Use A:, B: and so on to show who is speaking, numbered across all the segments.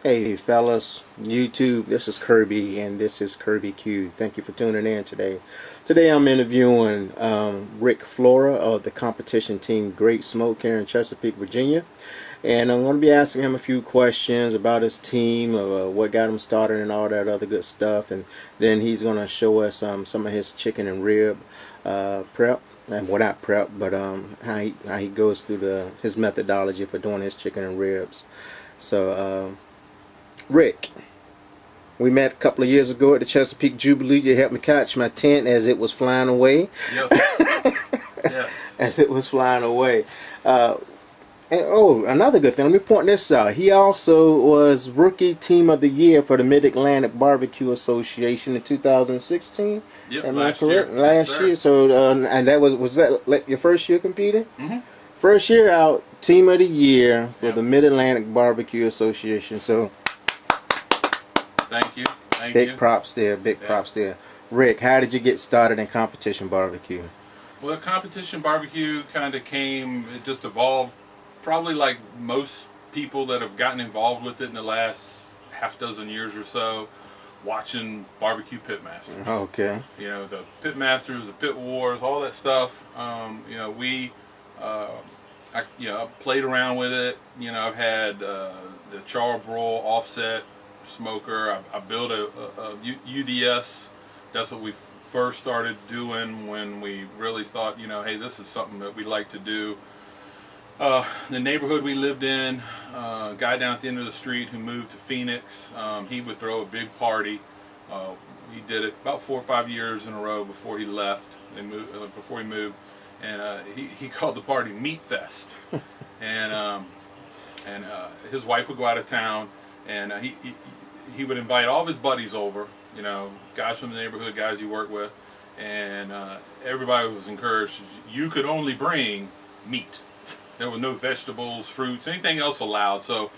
A: Hey fellas, YouTube, this is Kirby and this is KIRBBQ. Thank you for tuning in today. Today I'm interviewing Rick Flora of the competition team Great Smoke here in Chesapeake, Virginia. And I'm going to be asking him a few questions about his team, what got him started and all that other good stuff. And then he's going to show us some of his chicken and rib prep. And well, not prep, but how he goes through his methodology for doing his chicken and ribs. So, Rick, we met a couple of years ago at the Chesapeake Jubilee. You helped me catch my tent as it was flying away.
B: Yes. Yes.
A: As it was flying away. And another good thing, let me point this out. He also was Rookie Team of the Year for the Mid-Atlantic Barbecue Association in 2016.
B: Yep,
A: Am I
B: last
A: correct?
B: year.
A: Last
B: Yes,
A: year. So, and that was that like your first year competing?
B: Mm-hmm.
A: First year out, Team of the Year for
B: Yep.
A: the Mid-Atlantic Barbecue Association. So,
B: Thank you. Thank
A: big
B: you.
A: props there. Big
B: Yeah.
A: props there. Rick, how did you get started in competition barbecue?
B: Well, competition barbecue kind of came, it just evolved probably like most people that have gotten involved with it in the last half dozen years or so, watching barbecue pitmasters.
A: Okay.
B: You know, the pitmasters, the pit wars, all that stuff. I played around with it. You know, I've had the charbroil offset smoker. I built a UDS. That's what we first started doing when we really thought, you know, hey, this is something that we'd like to do. The neighborhood we lived in, a guy down at the end of the street who moved to Phoenix, he would throw a big party. He did it about 4 or 5 years in a row before he left, before he moved, and he called the party Meat Fest. and his wife would go out of town, and he would invite all of his buddies over, you know, guys from the neighborhood, guys he worked with, and everybody was encouraged. You could only bring meat. There were no vegetables, fruits, anything else allowed. So,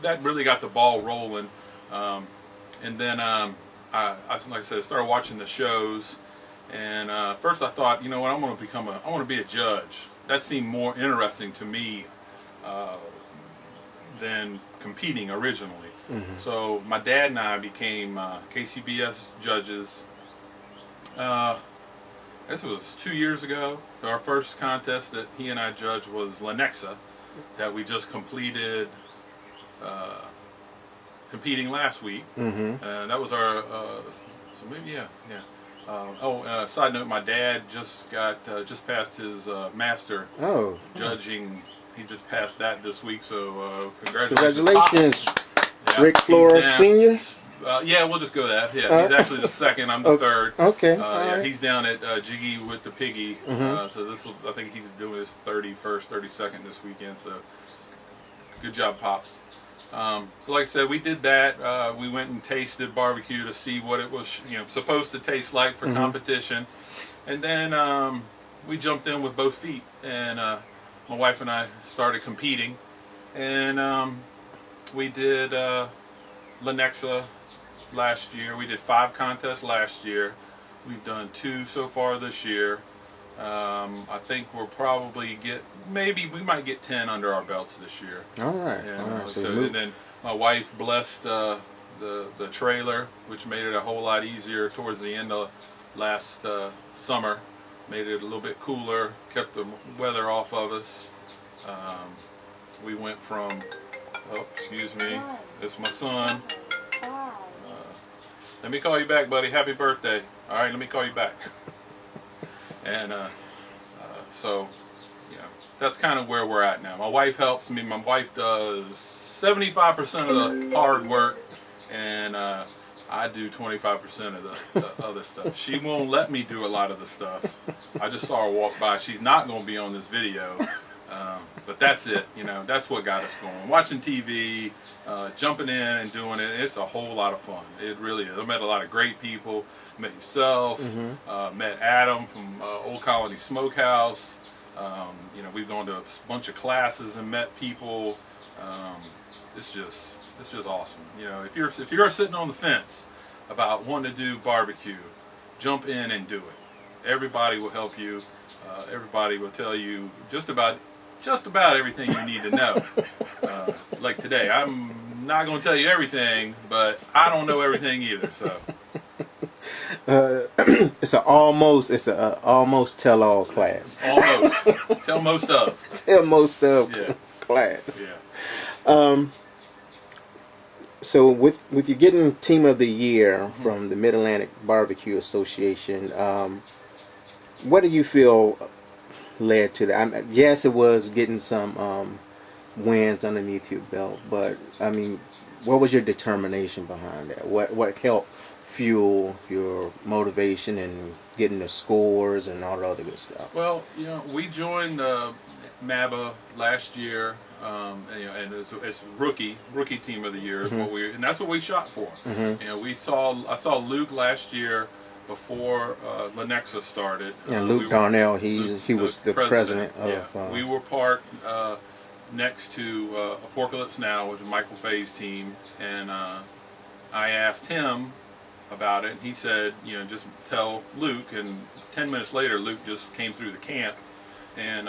B: that really got the ball rolling. And then, like I said, I started watching the shows. And first, I thought, you know what, I want to be a judge. That seemed more interesting to me than competing originally. Mm-hmm. So my dad and I became KCBS judges. I guess it was 2 years ago. Our first contest that he and I judged was Lenexa, that we just completed competing last week. Mm-hmm. That was our, so maybe, yeah. Side note, my dad just passed his master judging. He just passed that this week, so
A: congratulations,
B: yeah,
A: Rick Flora Sr.
B: Yeah, we'll just go that. Yeah, he's actually the second. I'm the third.
A: Okay.
B: Yeah,
A: right.
B: he's down at Jiggy with the Piggy.
A: Mm-hmm.
B: So I think he's doing his 31st, 32nd this weekend. So good job, Pops. So like I said, we did that. We went and tasted barbecue to see what it was, supposed to taste like for competition, and then we jumped in with both feet, and my wife and I started competing, and we did Lenexa last year. We did 5 contests last year. We've done 2 so far this year. I think we'll probably we might get 10 under our belts this year.
A: All right.
B: And,
A: all right.
B: and then my wife blessed the trailer, which made it a whole lot easier towards the end of last summer. Made it a little bit cooler, kept the weather off of us. We went from, excuse me, it's my son. Let me call you back, buddy. Happy birthday. All right, let me call you back. And so, that's kind of where we're at now. My wife helps me. My wife does 75% of the hard work, and I do 25% of the other stuff. She won't let me do a lot of the stuff. I just saw her walk by. She's not going to be on this video. But that's it, that's what got us going. Watching TV, jumping in and doing it, it's a whole lot of fun. It really is. I met a lot of great people. Met yourself, met Adam from Old Colony Smokehouse. We've gone to a bunch of classes and met people. It's just awesome. If you're sitting on the fence about wanting to do barbecue, jump in and do it. Everybody will help you. Everybody will tell you just about everything you need to know. Like today, I'm not going to tell you everything, but I don't know everything either. So
A: it's a almost tell all class.
B: almost tell most of.
A: Tell most of
B: Yeah.
A: class.
B: Yeah.
A: So with you getting Team of the Year from the Mid Atlantic Barbecue Association, what do you feel led to that? Yes, it was getting some wins underneath your belt, but I mean, what was your determination behind that? What helped fuel your motivation and getting the scores and all the other good stuff?
B: Well, we joined MABA last year, and it's rookie team of the year is what and that's what we shot for. I saw Luke last year before Lenexa started.
A: And Luke Darnell, he was the president of.
B: Yeah. We were parked next to Apocalypse Now, which is Michael Fay's team, and I asked him about it, and he said, just tell Luke. And 10 minutes later, Luke just came through the camp, and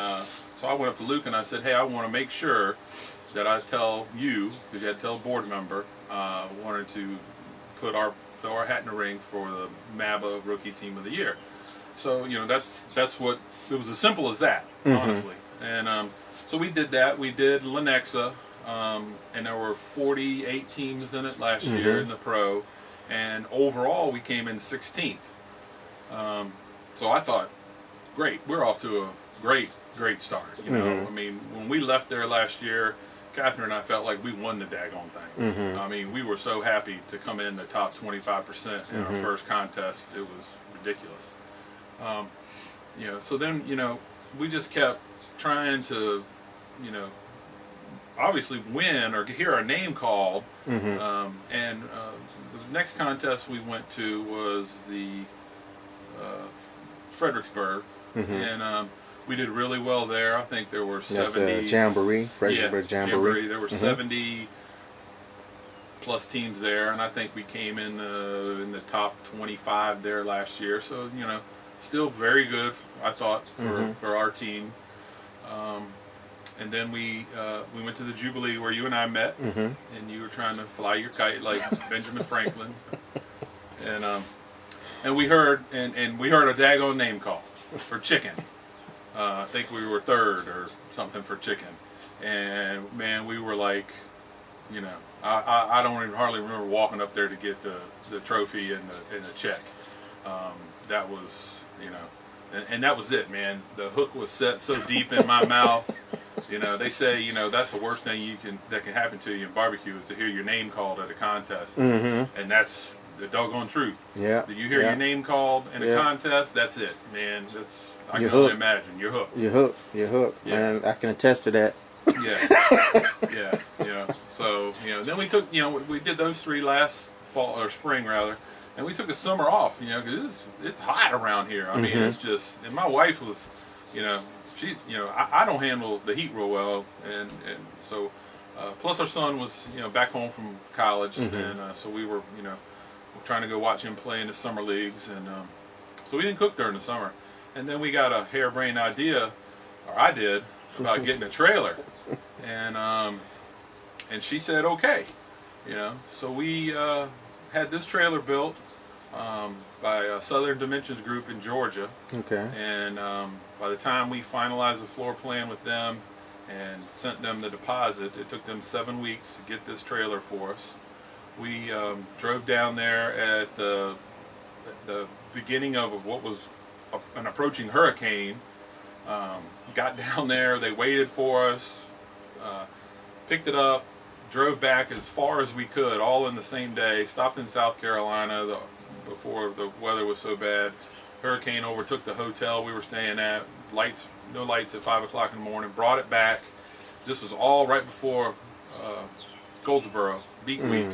B: so I went up to Luke and I said, hey, I want to make sure that I tell you, because you had to tell a board member, wanted to throw our hat in the ring for the MABA Rookie Team of the Year. So that's what it was, as simple as that, honestly. And so we did that. We did Lenexa, and there were 48 teams in it last year in the pro, and overall we came in 16th. So I thought, great, we're off to a great start. I mean, when we left there last year, Catherine and I felt like we won the daggone thing. I mean, we were so happy to come in the top 25% in our first contest. It was ridiculous. So then, we just kept trying to, obviously win or hear our name called. And the next contest we went to was the Fredericksburg, and we did really well there. I think there were 70
A: Jamboree, Fredericksburg Jamboree.
B: There were 70 plus teams there, and I think we came in the top 25 there last year. So still very good, I thought, for our team. And then we went to the Jubilee where you and I met, and you were trying to fly your kite like Benjamin Franklin, and we heard a daggone name call for chicken. I think we were third or something for chicken, and man, we were like, I don't even hardly remember walking up there to get the trophy and the check. That was, and that was it, man. The hook was set so deep in my mouth. They say, that's the worst thing that can happen to you in barbecue is to hear your name called at a contest, and that's the doggone truth.
A: Yeah.
B: Did you hear your name called in a contest? That's it, man. I can
A: You're
B: only
A: hooked.
B: imagine. You're hooked.
A: You're hooked,
B: Yeah.
A: man. I can attest to that.
B: Yeah. So then we took, we did those 3 last fall or spring rather, and we took the summer off, because it's hot around here. I mean, it's just, and my wife was, she, I don't handle the heat real well, and so plus our son was, back home from college, and so we were, trying to go watch him play in the summer leagues, and so we didn't cook during the summer. And then we got a harebrained idea, or I did, about getting a trailer, and she said okay, So we had this trailer built by Southern Dimensions Group in Georgia.
A: Okay.
B: And by the time we finalized the floor plan with them and sent them the deposit, it took them 7 weeks to get this trailer for us. We drove down there at the beginning of what was an approaching hurricane. Got down there, they waited for us, picked it up, drove back as far as we could, all in the same day, stopped in South Carolina before the weather was so bad. Hurricane overtook the hotel we were staying at, no lights at 5 o'clock in the morning, brought it back. This was all right before Goldsboro, Beak Week.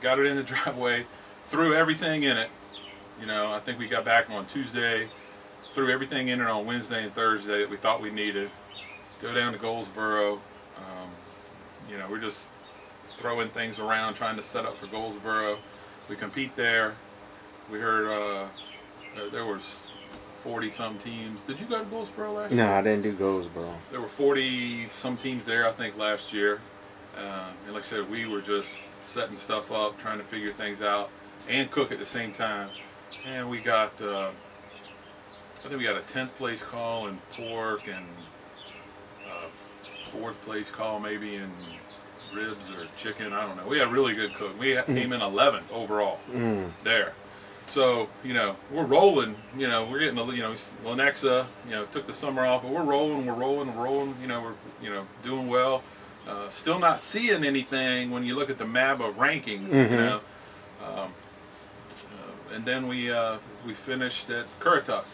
B: Got it in the driveway, threw everything in it. I think we got back on Tuesday, threw everything in it on Wednesday and Thursday that we thought we needed. Go down to Goldsboro. We're just throwing things around, trying to set up for Goldsboro. We compete there. We heard there was 40-some teams. Did you go to Goldsboro last year?
A: No, I didn't do Goldsboro.
B: There were 40-some teams there, I think, last year. And like I said, we were just setting stuff up, trying to figure things out, and cook at the same time. And we got, I think we got a 10th place call in pork, and 4th place call maybe in ribs or chicken. I don't know. We had a really good cook. We came in 11th overall there. So, you know, we're rolling. You know, we're getting the, you know, Lenexa, you know, took the summer off, but we're rolling. You know, we're, you know, doing well. Still not seeing anything when you look at the MABA rankings. You know, and then we finished at Currituck.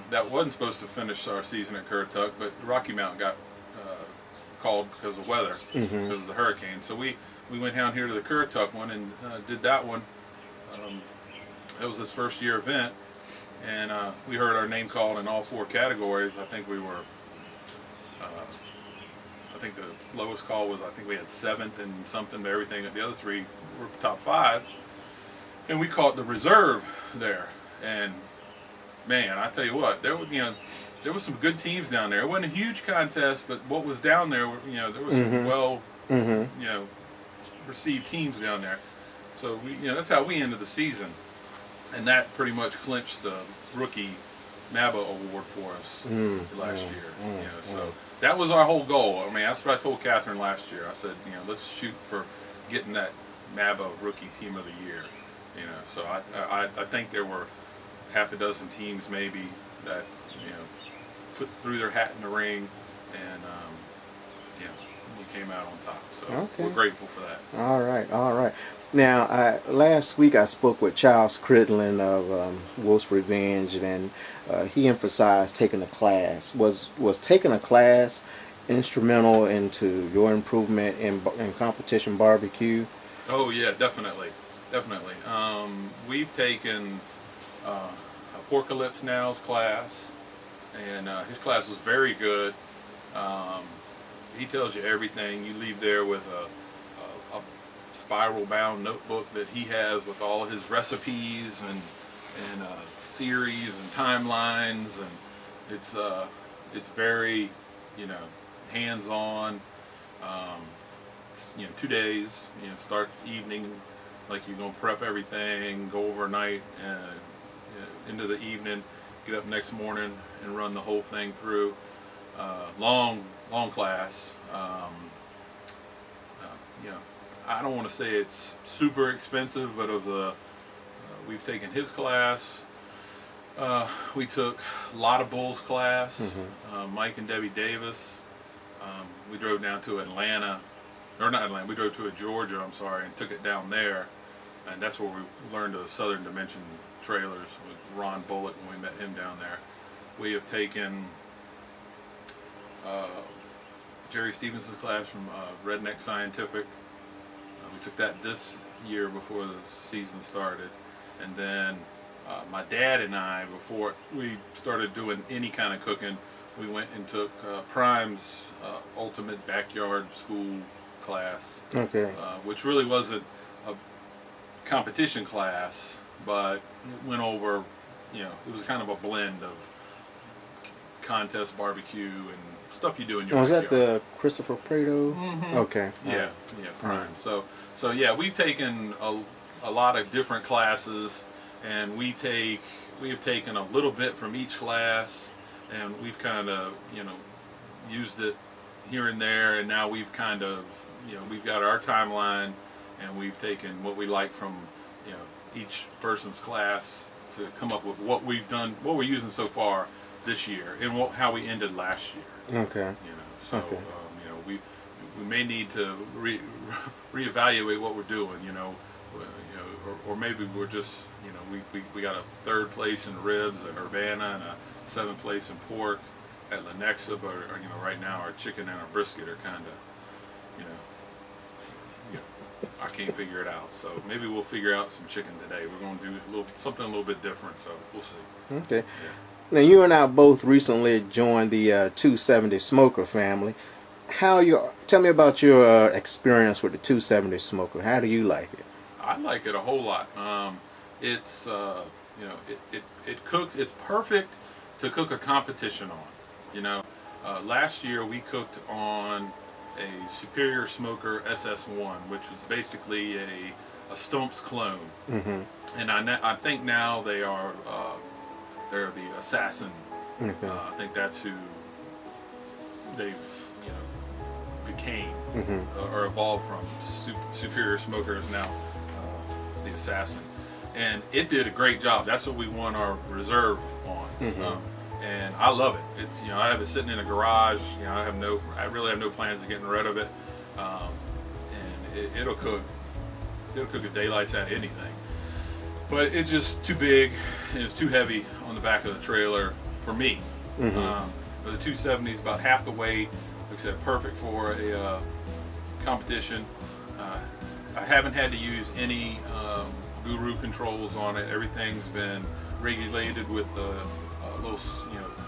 B: That wasn't supposed to finish our season at Currituck, but Rocky Mountain got called because of weather, because of the hurricane. So we went down here to the Currituck one and did that one. It was his first year event, and we heard our name called in all 4 categories. I think we were, I think the lowest call was, I think we had 7th and something, but everything. The other 3 were top 5, and we caught the reserve there. And man, I tell you what, there was, you know, there was some good teams down there. It wasn't a huge contest, but what was down there, you know, there was some well, you know, received teams down there. So we, you know, that's how we ended the season, and that pretty much clinched the rookie MABA award for us last year. You know, so that was our whole goal. I mean, that's what I told Catherine last year. I said, you know, let's shoot for getting that MABA rookie team of the year. You know, so I think there were half a dozen teams maybe that, you know, threw their hat in the ring, and you know, we came out on top. So we're grateful for that.
A: All right, all right. Now, last week I spoke with Charles Cridlin of Wolf's Revenge, and he emphasized taking a class. Was taking a class instrumental into your improvement in competition barbecue?
B: Oh yeah, definitely. We've taken a Porcalypse Now's class, and his class was very good. He tells you everything. You leave there with a spiral bound notebook that he has with all of his recipes and theories and timelines, and it's very, you know, hands-on. You know, 2 days, you know, start the evening like you're going to prep everything, go overnight, and into the evening, get up next morning and run the whole thing through. Long class. You know, I don't want to say it's super expensive, but of the we've taken his class. We took a lot of Bull's class. Mike and Debbie Davis. We drove down to Atlanta, or not Atlanta. We drove to Georgia. I'm sorry, and took it down there, and that's where we learned the Southern Dimension trailers with Ron Bullock when we met him down there. We have taken Jerry Stevenson's class from Redneck Scientific. We took that this year before the season started, and then my dad and I, before we started doing any kind of cooking, we went and took Prime's Ultimate Backyard School class, which really wasn't a competition class, but it went over, you know, it was kind of a blend of contest barbecue and stuff you do in your backyard.
A: Was that the Christopher Prado? Okay.
B: Yeah, Prime. So yeah, we've taken a lot of different classes, and we have taken a little bit from each class, and we've kind of, you know, used it here and there, and now we've kind of, you know, we've got our timeline, and we've taken what we like from, you know, each person's class to come up with what we've done, what we're using so far this year, and how we ended last year.
A: Okay.
B: You know, so you know, we may need to reevaluate what we're doing. You know, or maybe we're just, you know, we got a 3rd place in ribs at Urbana and a 7th place in pork at Lenexa, but you know, right now our chicken and our brisket are kind of, you know, I can't figure it out. So maybe we'll figure out some chicken today. We're going to do something a little bit different, so we'll see.
A: Okay.
B: Yeah.
A: Now, you and I both recently joined the 270 Smoker family. Tell me about your experience with the 270 Smoker. How do you like it?
B: I like it a whole lot. It's you know, it cooks. It's perfect to cook a competition on. You know, last year we cooked on a Superior Smoker SS1, which was basically a Stump's clone. And I think now they are they're the Assassin. I think that's who they've became or evolved from. Superior Smoker is now the Assassin, and it did a great job. That's what we won our reserve on. And I love it. It's I have it sitting in a garage. I really have no plans of getting rid of it. And it'll cook a daylights out of anything. But it's just too big and it's too heavy on the back of the trailer for me. But the 270 is about half the weight. Like I said, perfect for a competition. I haven't had to use any guru controls on it. Everything's been regulated with the little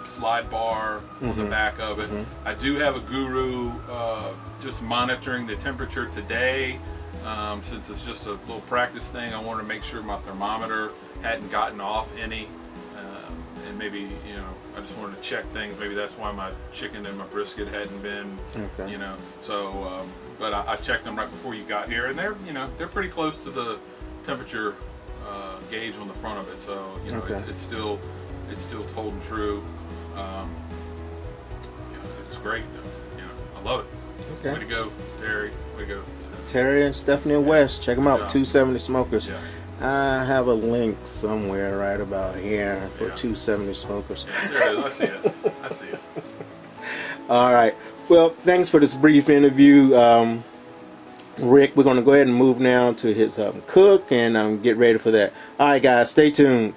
B: slide bar on the back of it. I do have a guru just monitoring the temperature today. Since it's just a little practice thing, I wanted to make sure my thermometer hadn't gotten off any, and maybe I just wanted to check things. Maybe that's why my chicken and my brisket hadn't been, So, but I checked them right before you got here, and they're pretty close to the temperature gauge on the front of it. So it's still holding true. It's great. I love it. Way to go, Terry. Way to go.
A: Terry and Stephanie West, check them out. 270 Smokers. I have a link somewhere right about here for 270 Smokers.
B: There it is. I see it.
A: All right. Well, thanks for this brief interview, Rick. We're going to go ahead and move now to his cook and get ready for that. All right, guys, stay tuned.